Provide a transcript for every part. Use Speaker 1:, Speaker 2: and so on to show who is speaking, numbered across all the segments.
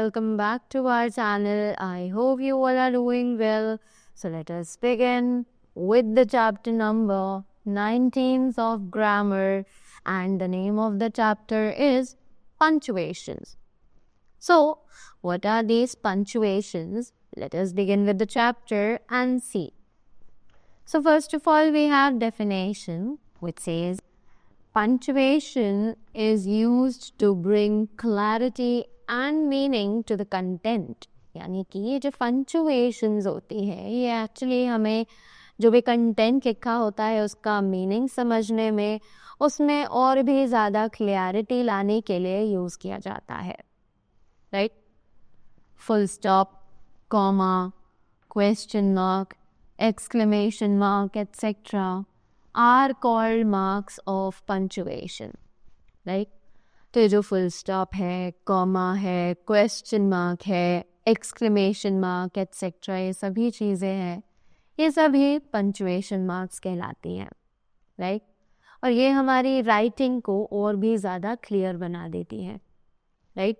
Speaker 1: welcome back to our channel. I hope you all are doing well. So let us begin with the chapter number 19 of grammar, and the name of the chapter is punctuations. So what are these punctuations? Let us begin with the chapter and see. So first of all, we have definition, which says punctuation is used to bring clarity and meaning to the content. यानी कि ये जो punctuations होती है ये actually हमें जो भी कंटेंट लिखा होता है उसका मीनिंग समझने में, उसमें और भी ज़्यादा क्लियरिटी लाने के लिए यूज़ किया जाता है. Right? Full stop, comma, question mark, exclamation mark, etc. are called marks of punctuation. Right? तो ये जो full stop है, comma है, question mark है, exclamation mark, etc. ये सभी चीज़ें हैं, ये सभी punctuation marks कहलाती हैं. Right? और ये हमारी writing को और भी ज़्यादा clear बना देती है. Right?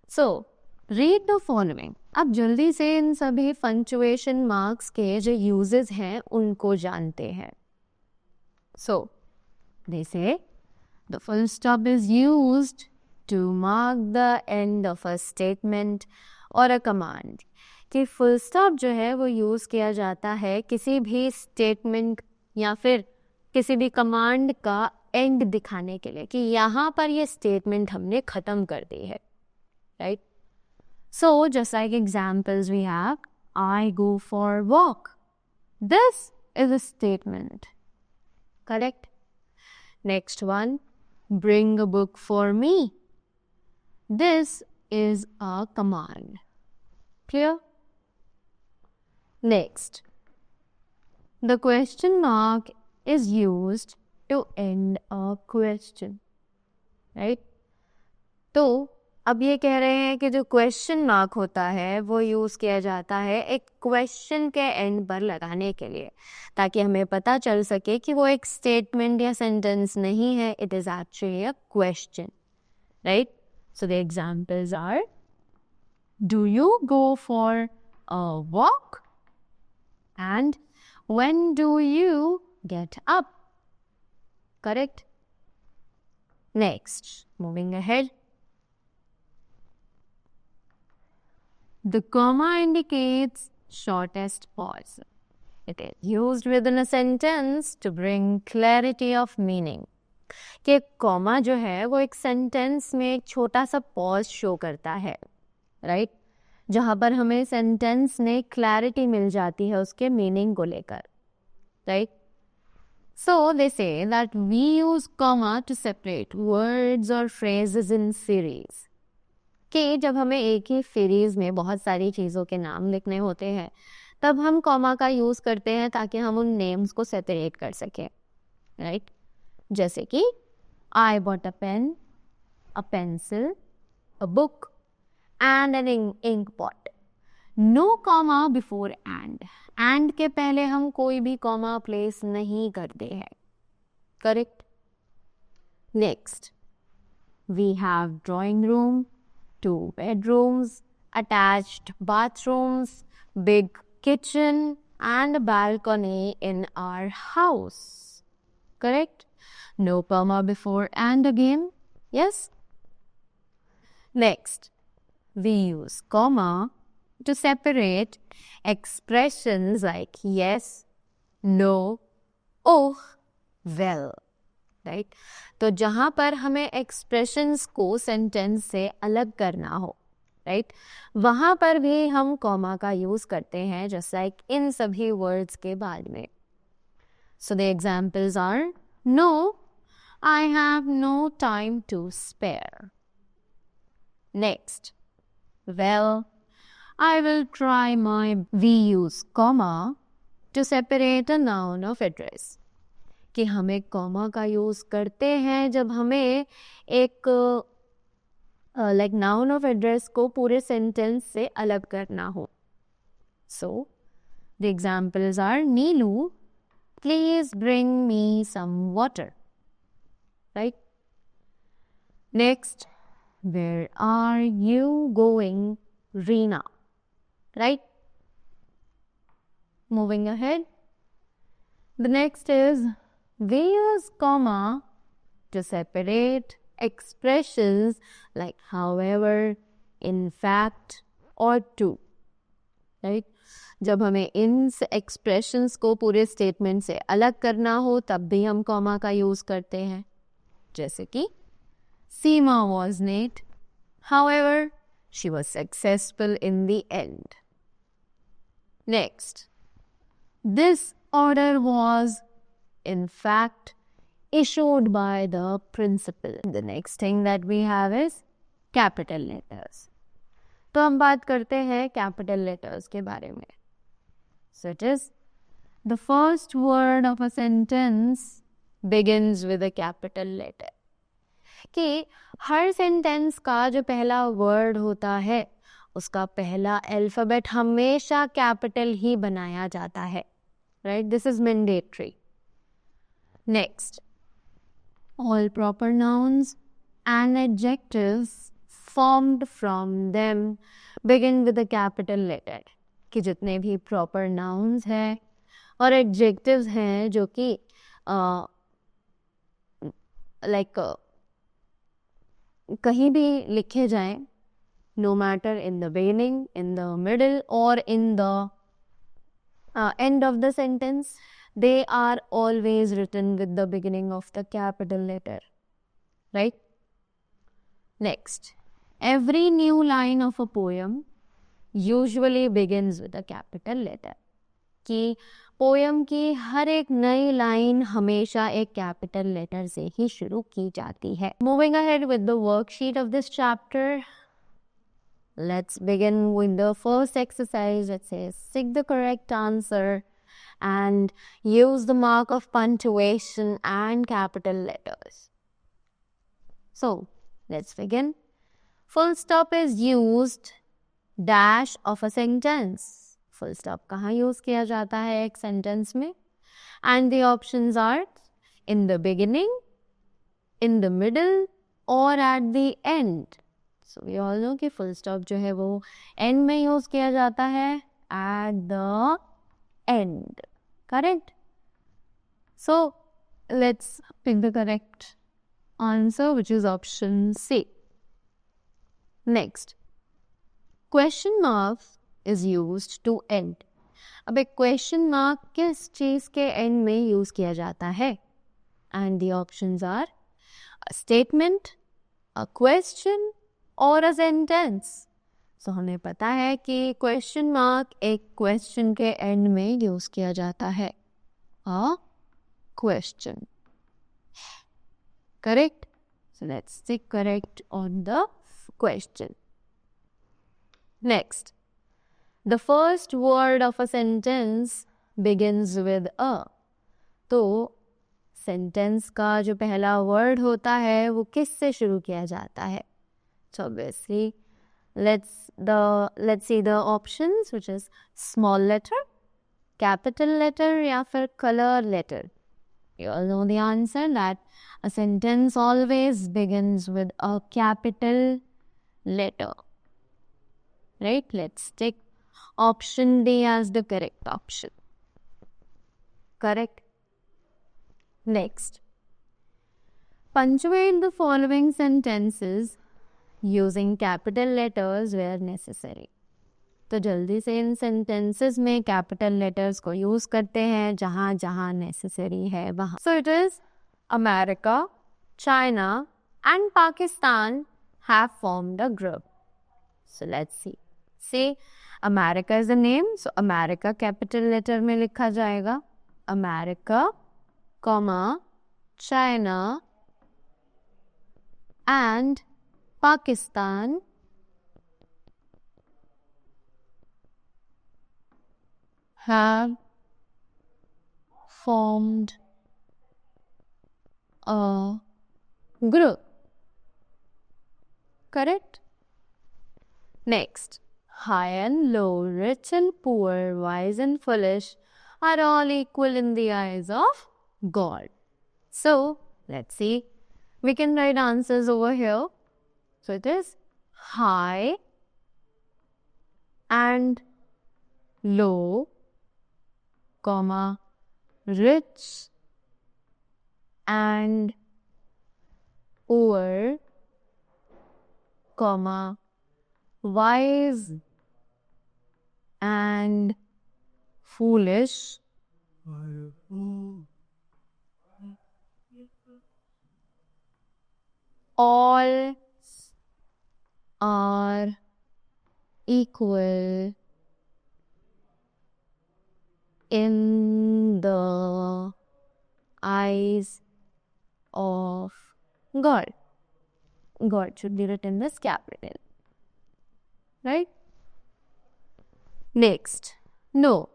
Speaker 1: So read the following. अब जल्दी से इन सभी पंक्चुएशन मार्क्स के जो यूजेस हैं उनको जानते हैं. So they say the full stop is used to mark the end of a statement और अ कमांड. कि फुल स्टॉप जो है वो यूज़ किया जाता है किसी भी स्टेटमेंट या फिर किसी भी कमांड का एंड दिखाने के लिए कि यहाँ पर ये स्टेटमेंट हमने ख़त्म कर दी है. Right? So, just like examples we have, I go for a walk. This is a statement. Correct? Next one, bring a book for me. This is a command. Clear? Next, the question mark is used to end a question. Right? तो अब ये कह रहे हैं कि जो question mark होता है वो यूज़ किया जाता है एक क्वेश्चन के एंड पर लगाने के लिए, ताकि हमें पता चल सके कि वो एक स्टेटमेंट या सेंटेंस नहीं है, it is actually a question. Right? So the examples are, do you go for a walk and when do you get up. Correct? Next, moving ahead. The comma indicates shortest pause. It is used within a sentence to bring clarity of meaning. कि comma जो है वो एक sentence में एक छोटा सा pause show करता है. Right? जहाँ पर हमें sentence में clarity मिल जाती है उसके meaning को लेकर. Right? So they say that we use comma to separate words or phrases in series. कि जब हमें एक ही सीरीज़ में बहुत सारी चीज़ों के नाम लिखने होते हैं तब हम कॉमा का यूज़ करते हैं ताकि हम उन नेम्स को सेपरेट कर सकें. राइट? जैसे कि I bought a pen, a pencil, a book and an ink pot. No comma before and. And के पहले हम कोई भी कॉमा प्लेस नहीं करते हैं. Correct? Next, we have drawing room, 2 bedrooms, attached bathrooms, big kitchen and a balcony in our house. Correct? No comma before and again. Yes? Next, we use comma to separate expressions like yes, no, oh, well. Right? तो जहाँ पर हमें expressions को sentence से अलग करना हो, right, वहाँ पर भी हम कॉमा का यूज़ करते हैं, जस्ट लाइक इन सभी वर्ड्स के बाद में. So the examples are, no, I have no time to spare. Next, well, I will try my. We use comma to separate a noun of address. कि हम एक comma का use करते हैं जब हमें एक लाइक नाउन ऑफ एड्रेस को पूरे सेंटेंस से अलग करना हो. So the examples are, Neelu, please bring me some water. Right? Next, Where are you going, Reena? Right? Moving ahead. The next is we use comma to separate expressions like however, in fact or to. Right? जब हमें इन expressions को पूरे statement से अलग करना हो तब भी हम कॉमा का यूज करते हैं. जैसे कि Seema was late. However, she was successful in the end. Next, this order was, in fact, issued by the principal. The next thing that we have is capital letters. तो हम बात करते हैं capital letters के बारे में. So it is the first word of a sentence begins with a capital letter. कि हर sentence का जो पहला वर्ड होता है उसका पहला अल्फाबेट हमेशा कैपिटल ही बनाया जाता है. Right, this is mandatory. Next, all proper nouns and adjectives formed from them begin with a capital letter. कि जितने भी प्रॉपर नाउन्स हैं और एडजेक्टिव्स हैं जो कि लाइक कहीं भी लिखे जाएं, no matter in the beginning, in the middle or in the end of the sentence, they are always written with the beginning of the capital letter. Right? Next, every new line of a poem usually begins with a capital letter. कि poem की हर एक नई line हमेशा एक capital letter से ही शुरू की जाती है. Moving ahead with the worksheet of this chapter, let's begin with the first exercise. It says stick the correct answer and use the mark of punctuation and capital letters. So let's begin. Full stop is used dash of a sentence. Full stop कहाँ use किया जाता है एक sentence में? And the options are in the beginning, in the middle or at the end. So we all know कि full stop जो है वो end में यूज किया जाता है, at the end. Correct? So let's pick the correct answer, which is option C. Next, question mark is used to end. अब एक क्वेश्चन मार्क किस चीज के एंड में यूज किया जाता है? And the options are a statement, a question और अ सेंटेंस. सो हमें पता है कि क्वेश्चन मार्क एक क्वेश्चन के एंड में यूज किया जाता है. A question. Correct? So let's tick correct on the question. Next, the first word of a sentence begins with a. तो सेंटेंस का जो पहला वर्ड होता है वो किस से शुरू किया जाता है? So obviously let's see the options, which is small letter, capital letter या फिर color letter. You all know the answer that a sentence always begins with a capital letter. Right? Let's take option D as the correct option. Correct. Next, punctuate the following sentences using capital letters where necessary. तो जल्दी से इन sentences में capital letters को use करते हैं जहाँ जहाँ necessary है वहाँ. So it is America, China and Pakistan have formed a group. So let's see. See, America is the name, so America capital letter में लिखा जाएगा. America, comma, China and Pakistan have formed a group. Correct? Next, high and low, rich and poor, wise and foolish are all equal in the eyes of God. So, let's see. We can write answers over here. So it is high and low, comma, rich and poor, comma, wise and foolish, all are equal in the eyes of God. God should be written as capital. Right? Next, no,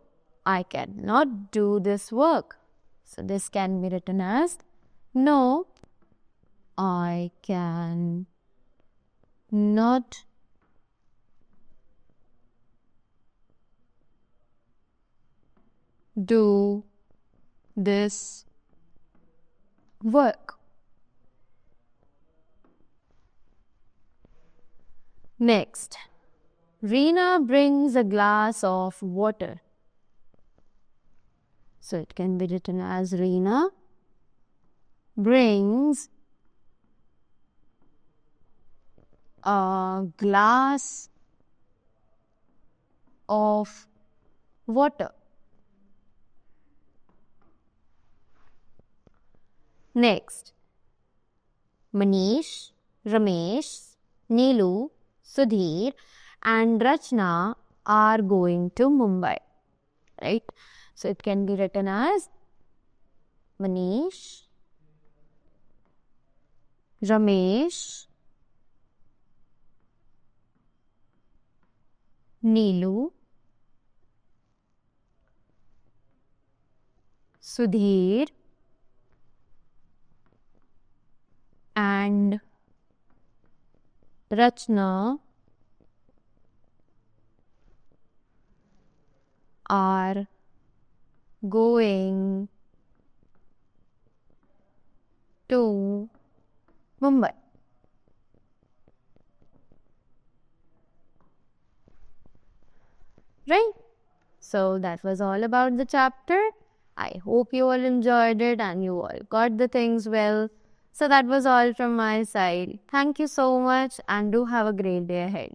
Speaker 1: I cannot do this work. So this can be written as no, I can not do this work. Next, Reena brings a glass of water. So it can be written as Reena brings a glass of water. Next, Manish, Ramesh, Neelu, Sudhir and Rachna are going to Mumbai. Right? So it can be written as Manish, Ramesh, Neelu, Sudhir and Rachna are going to Mumbai. Right? So that was all about the chapter. I hope you all enjoyed it and you all got the things well. So that was all from my side. Thank you so much and do have a great day ahead.